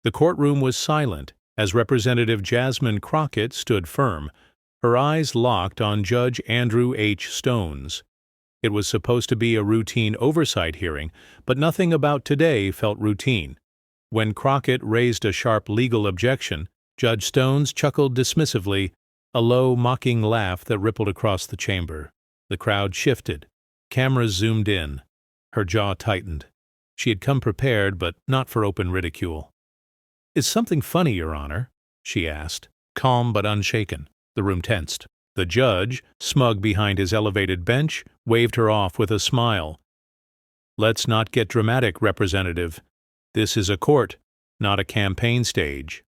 The courtroom was silent as Representative Jasmine Crockett stood firm, her eyes locked on Judge Andrew H. Stones. It was supposed to be a routine oversight hearing, but nothing about today felt routine. When Crockett raised a sharp legal objection, Judge Stones chuckled dismissively, a low, mocking laugh that rippled across the chamber. The crowd shifted. Cameras zoomed in. Her jaw tightened. She had come prepared, but not for open ridicule. "Is something funny, Your Honor?" she asked, calm but unshaken. The room tensed. The judge, smug behind his elevated bench, waved her off with a smile. "Let's not get dramatic, Representative. This is a court, not a campaign stage."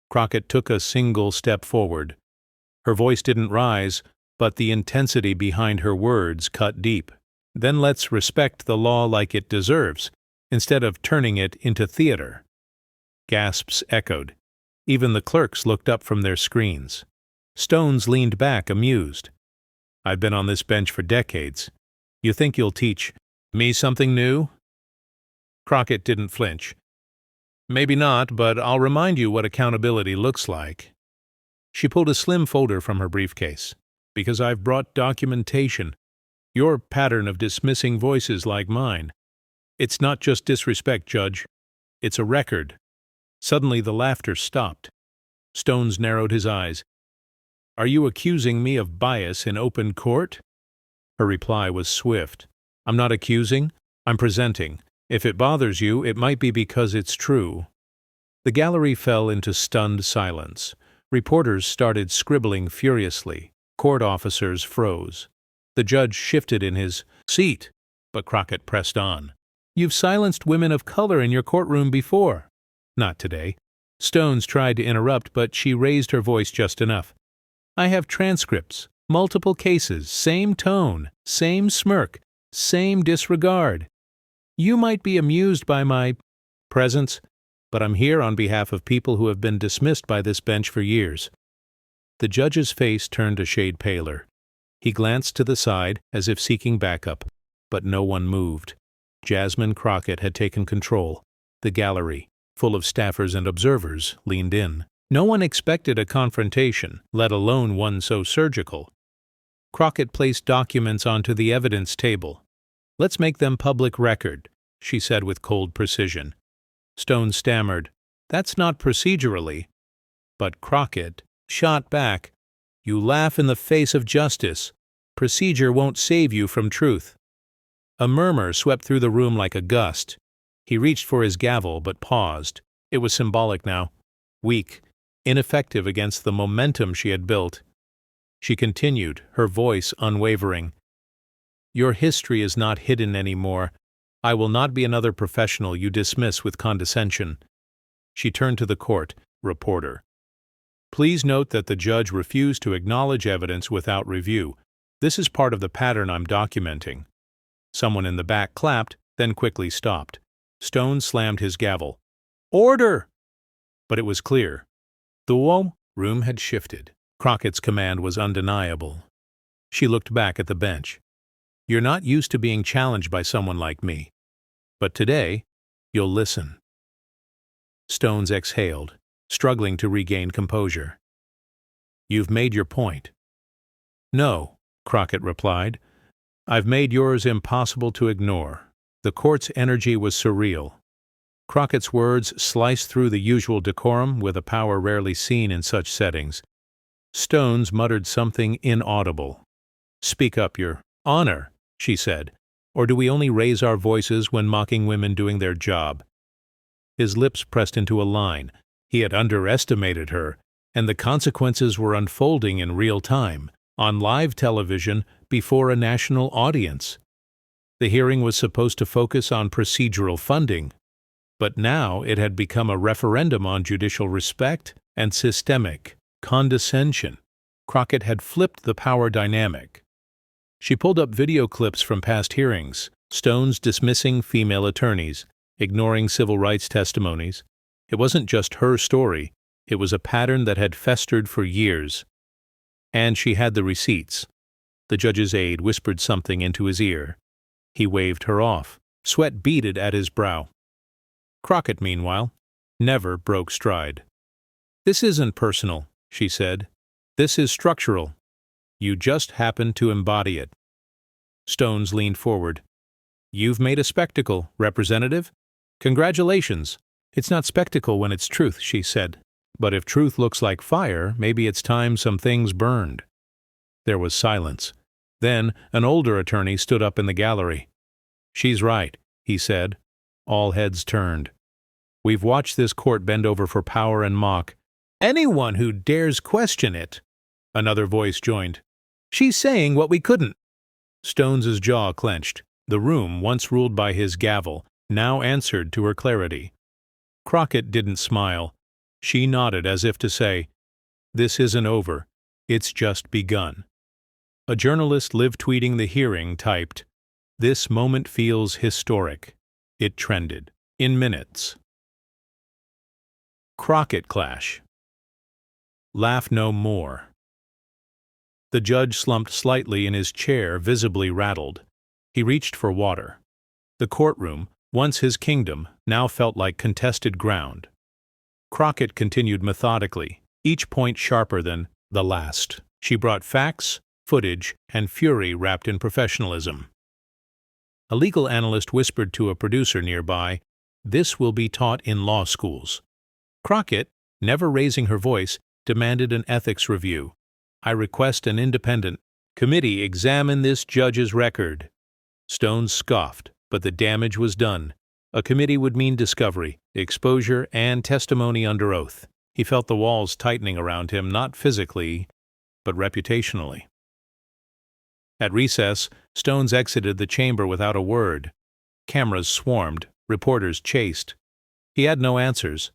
Crockett took a single step forward. Her voice didn't rise, but the intensity behind her words cut deep. "Then let's respect the law like it deserves, instead of turning it into theater." Gasps echoed. Even the clerks looked up from their screens. Stones leaned back, amused. "I've been on this bench for decades. You think you'll teach me something new?" Crockett didn't flinch. "Maybe not, but I'll remind you what accountability looks like." She pulled a slim folder from her briefcase. "Because I've brought documentation. Your pattern of dismissing voices like mine. It's not just disrespect, Judge. It's a record." Suddenly the laughter stopped. Stones narrowed his eyes. "Are you accusing me of bias in open court?" Her reply was swift. "I'm not accusing. I'm presenting. If it bothers you, it might be because it's true." The gallery fell into stunned silence. Reporters started scribbling furiously. Court officers froze. The judge shifted in his seat, but Crockett pressed on. "You've silenced women of color in your courtroom before." "Not today." Stones tried to interrupt, but she raised her voice just enough. "I have transcripts, multiple cases, same tone, same smirk, same disregard. You might be amused by my presence, but I'm here on behalf of people who have been dismissed by this bench for years." The judge's face turned a shade paler. He glanced to the side as if seeking backup, but no one moved. Jasmine Crockett had taken control. The gallery, full of staffers and observers, leaned in. No one expected a confrontation, let alone one so surgical. Crockett placed documents onto the evidence table. "Let's make them public record," she said with cold precision. Stone stammered, "That's not procedurally." But Crockett shot back, "You laugh in the face of justice. Procedure won't save you from truth." A murmur swept through the room like a gust. He reached for his gavel, but paused. It was symbolic now. Weak, ineffective against the momentum she had built. She continued, her voice unwavering. "Your history is not hidden anymore. I will not be another professional you dismiss with condescension." She turned to the court reporter. "Please note that the judge refused to acknowledge evidence without review. This is part of the pattern I'm documenting." Someone in the back clapped, then quickly stopped. Stone slammed his gavel. "Order!" But it was clear. The room had shifted. Crockett's command was undeniable. She looked back at the bench. "You're not used to being challenged by someone like me. But today, you'll listen." Stones exhaled, struggling to regain composure. "You've made your point." "No," Crockett replied. "I've made yours impossible to ignore." The court's energy was surreal. Crockett's words sliced through the usual decorum with a power rarely seen in such settings. Stones muttered something inaudible. "Speak up, Your Honor," she said, "or do we only raise our voices when mocking women doing their job?" His lips pressed into a line. He had underestimated her, and the consequences were unfolding in real time, on live television, before a national audience. The hearing was supposed to focus on procedural funding, but now it had become a referendum on judicial respect and systemic condescension. Crockett had flipped the power dynamic. She pulled up video clips from past hearings, Stone's dismissing female attorneys, ignoring civil rights testimonies. It wasn't just her story, it was a pattern that had festered for years. And she had the receipts. The judge's aide whispered something into his ear. He waved her off. Sweat beaded at his brow. Crockett, meanwhile, never broke stride. "This isn't personal," she said. "This is structural. You just happen to embody it." Stones leaned forward. "You've made a spectacle, Representative. Congratulations." "It's not spectacle when it's truth," she said. "But if truth looks like fire, maybe it's time some things burned." There was silence. Then an older attorney stood up in the gallery. "She's right," he said. All heads turned. "We've watched this court bend over for power and mock anyone who dares question it." Another voice joined. "She's saying what we couldn't." Stones's jaw clenched. The room, once ruled by his gavel, now answered to her clarity. Crockett didn't smile. She nodded as if to say, "This isn't over. It's just begun." A journalist live tweeting the hearing typed, "This moment feels historic." It trended. In minutes. Crockett clash. Laugh no more. The judge slumped slightly in his chair, visibly rattled. He reached for water. The courtroom, once his kingdom, now felt like contested ground. Crockett continued methodically, each point sharper than the last. She brought facts, footage, and fury wrapped in professionalism. A legal analyst whispered to a producer nearby, "This will be taught in law schools." Crockett, never raising her voice, demanded an ethics review. "I request an independent committee examine this judge's record." Stones scoffed, but the damage was done. A committee would mean discovery, exposure, and testimony under oath. He felt the walls tightening around him, not physically, but reputationally. At recess, Stones exited the chamber without a word. Cameras swarmed, reporters chased. He had no answers.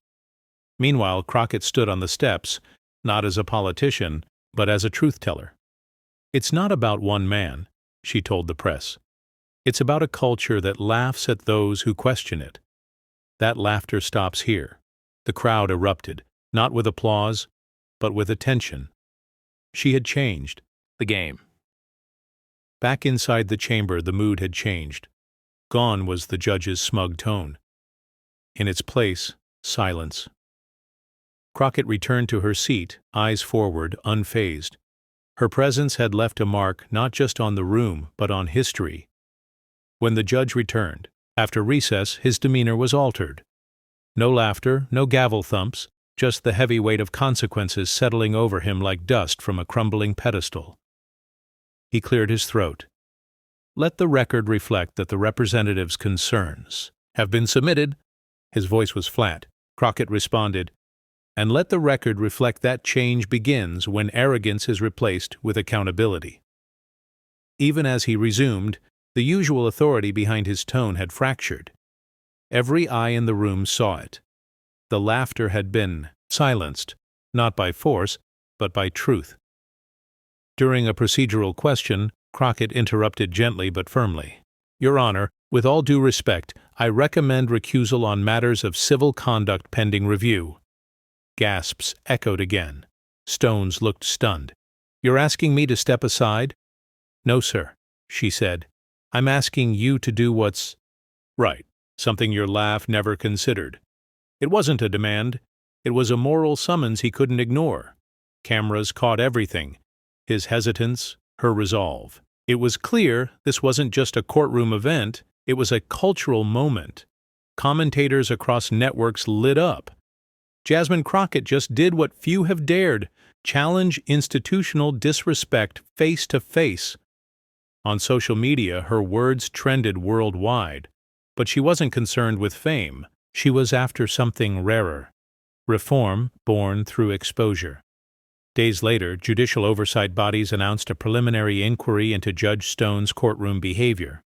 Meanwhile, Crockett stood on the steps, not as a politician, but as a truth-teller. "It's not about one man," she told the press. "It's about a culture that laughs at those who question it. That laughter stops here." The crowd erupted, not with applause, but with attention. She had changed the game. Back inside the chamber, the mood had changed. Gone was the judge's smug tone. In its place, silence. Crockett returned to her seat, eyes forward, unfazed. Her presence had left a mark not just on the room, but on history. When the judge returned, after recess, his demeanor was altered. No laughter, no gavel thumps, just the heavy weight of consequences settling over him like dust from a crumbling pedestal. He cleared his throat. "Let the record reflect that the representative's concerns have been submitted." His voice was flat. Crockett responded, "And let the record reflect that change begins when arrogance is replaced with accountability." Even as he resumed, the usual authority behind his tone had fractured. Every eye in the room saw it. The laughter had been silenced, not by force, but by truth. During a procedural question, Crockett interrupted gently but firmly. "Your Honor, with all due respect, I recommend recusal on matters of civil conduct pending review." Gasps echoed again. Stones looked stunned. "You're asking me to step aside?" "No, sir," she said. "I'm asking you to do what's right, something your laugh never considered." It wasn't a demand. It was a moral summons he couldn't ignore. Cameras caught everything. His hesitance, her resolve. It was clear this wasn't just a courtroom event, it was a cultural moment. Commentators across networks lit up. Jasmine Crockett just did what few have dared, challenge institutional disrespect face to face. On social media, her words trended worldwide. But she wasn't concerned with fame. She was after something rarer. Reform born through exposure. Days later, judicial oversight bodies announced a preliminary inquiry into Judge Stone's courtroom behavior.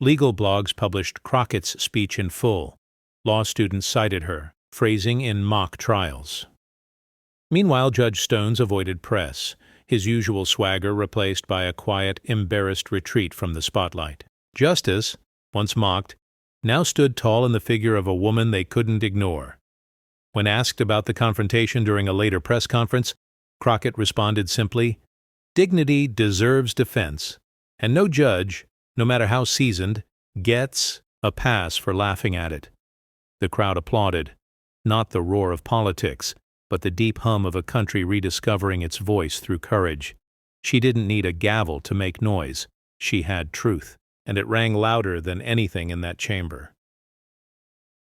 Legal blogs published Crockett's speech in full. Law students cited her, phrasing in mock trials. Meanwhile, Judge Stones avoided press, his usual swagger replaced by a quiet, embarrassed retreat from the spotlight. Justice, once mocked, now stood tall in the figure of a woman they couldn't ignore. When asked about the confrontation during a later press conference, Crockett responded simply, "Dignity deserves defense, and no judge, no matter how seasoned, gets a pass for laughing at it." The crowd applauded. not the roar of politics, but the deep hum of a country rediscovering its voice through courage. She didn't need a gavel to make noise. She had truth, and it rang louder than anything in that chamber.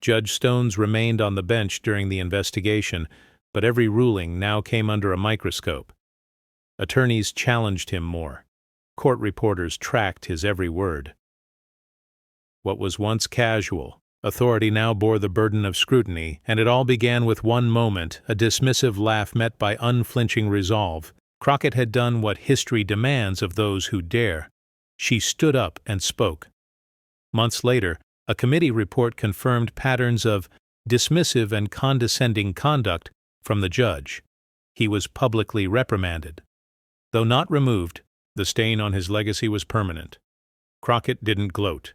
Judge Stones remained on the bench during the investigation, but every ruling now came under a microscope. Attorneys challenged him more. Court reporters tracked his every word. What was once casual, authority now bore the burden of scrutiny, and it all began with one moment, a dismissive laugh met by unflinching resolve. Crockett had done what history demands of those who dare. She stood up and spoke. Months later, a committee report confirmed patterns of dismissive and condescending conduct from the judge. He was publicly reprimanded. Though not removed, the stain on his legacy was permanent. Crockett didn't gloat.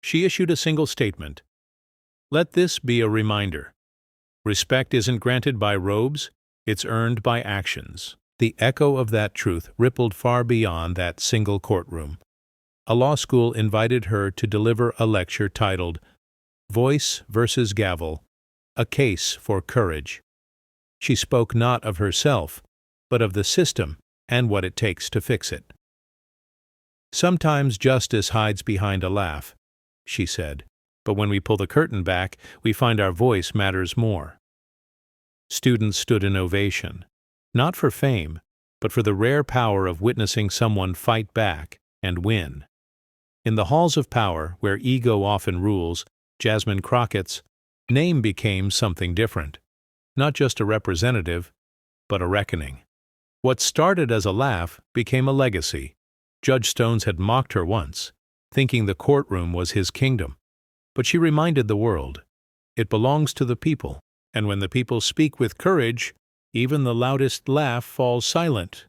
She issued a single statement. Let this be a reminder. Respect isn't granted by robes, it's earned by actions. The echo of that truth rippled far beyond that single courtroom. A law school invited her to deliver a lecture titled Voice versus Gavel, a Case for Courage. She spoke not of herself, but of the system and what it takes to fix it. Sometimes justice hides behind a laugh, she said, but when we pull the curtain back, we find our voice matters more. Students stood in ovation, not for fame, but for the rare power of witnessing someone fight back and win. In the halls of power, where ego often rules, Jasmine Crockett's name became something different. Not just a representative, but a reckoning. What started as a laugh became a legacy. Judge Stones had mocked her once, thinking the courtroom was his kingdom. But she reminded the world, it belongs to the people, and when the people speak with courage, even the loudest laugh falls silent.